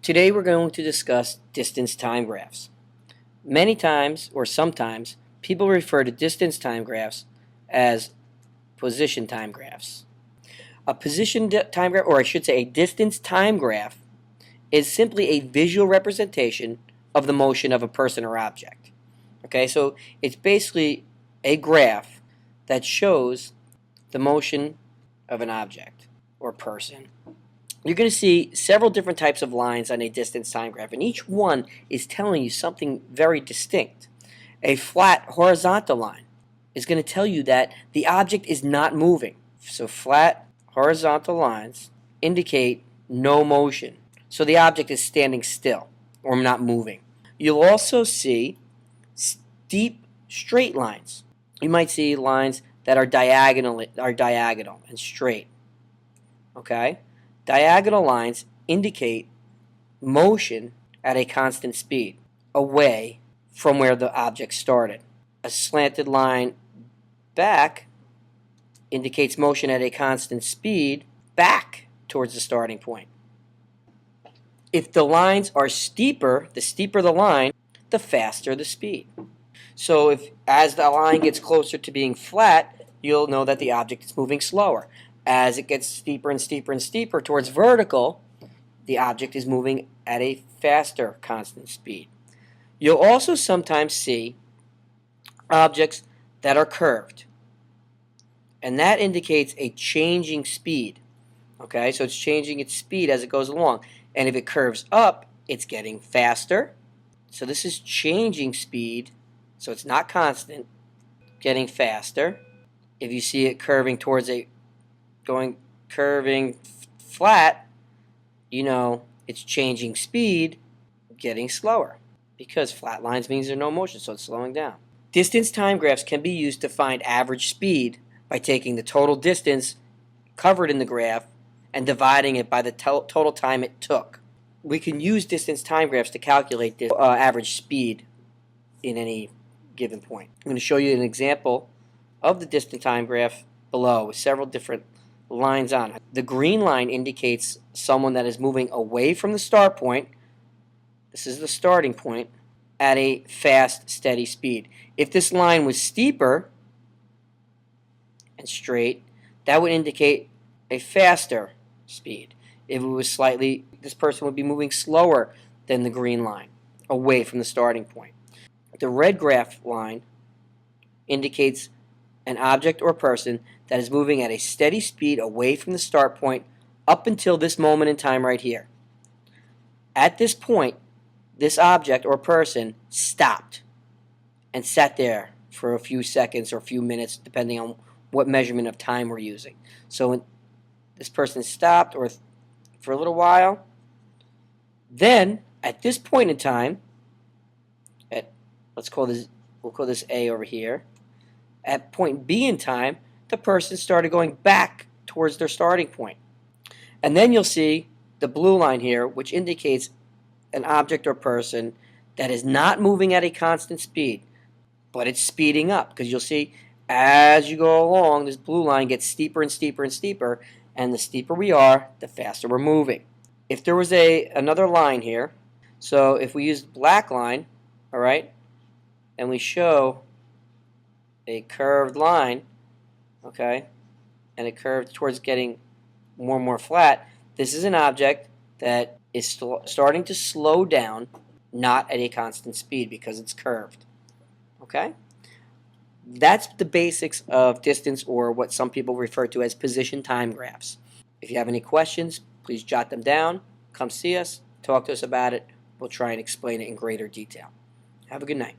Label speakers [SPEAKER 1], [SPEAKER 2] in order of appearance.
[SPEAKER 1] Today we're going to discuss distance time graphs. Many times, or sometimes, people refer to distance time graphs as position time graphs. A position time graph, or I should say a distance time graph, is simply a visual representation of the motion of a person or object. Okay, so it's basically a graph that shows the motion of an object or person. You're going to see several different types of lines on a distance time graph, and each one is telling you something very distinct. A flat horizontal line is going to tell you that the object is not moving. So flat horizontal lines indicate no motion. So the object is standing still or not moving. You'll also see steep straight lines. You might see lines that are diagonal and straight. Okay? Diagonal lines indicate motion at a constant speed, away from where the object started. A slanted line back indicates motion at a constant speed back towards the starting point. If the lines are steeper, the steeper the line, the faster the speed. So as the line gets closer to being flat, you'll know that the object is moving slower. As it gets steeper and steeper and steeper towards vertical, the object is moving at a faster constant speed. You'll also sometimes see objects that are curved, and that indicates a changing speed. Okay, so it's changing its speed as it goes along. And if it curves up, it's getting faster. So this is changing speed, so it's not constant, getting faster. If you see it curving towards curving flat, you know it's changing speed, getting slower, because flat lines means there's no motion, so it's slowing down. Distance time graphs can be used to find average speed by taking the total distance covered in the graph and dividing it by the total time it took. We can use distance time graphs to calculate the average speed in any given point. I'm going to show you an example of the distance time graph below with several different lines on it. The green line indicates someone that is moving away from the start point. This is the starting point at a fast, steady speed. If this line was steeper and straight, that would indicate a faster speed. If it was slightly, this person would be moving slower than the green line, away from the starting point. The red graph line indicates an object or person that is moving at a steady speed away from the start point up until this moment in time right here. At this point, this object or person stopped and sat there for a few seconds or a few minutes, depending on what measurement of time we're using. So when this person stopped or for a little while, then at this point in time, we'll call this A over here. At point B in time, the person started going back towards their starting point. And then you'll see the blue line here, which indicates an object or person that is not moving at a constant speed, but it's speeding up, because you'll see as you go along, this blue line gets steeper and steeper and steeper, and the steeper we are, the faster we're moving. If there was another line here, so if we use the black line, all right, and we show a curved line, okay, and it curved towards getting more and more flat, this is an object that is starting to slow down, not at a constant speed because it's curved. Okay? That's the basics of distance, or what some people refer to as position time graphs. If you have any questions, please jot them down. Come see us, talk to us about it. We'll try and explain it in greater detail. Have a good night.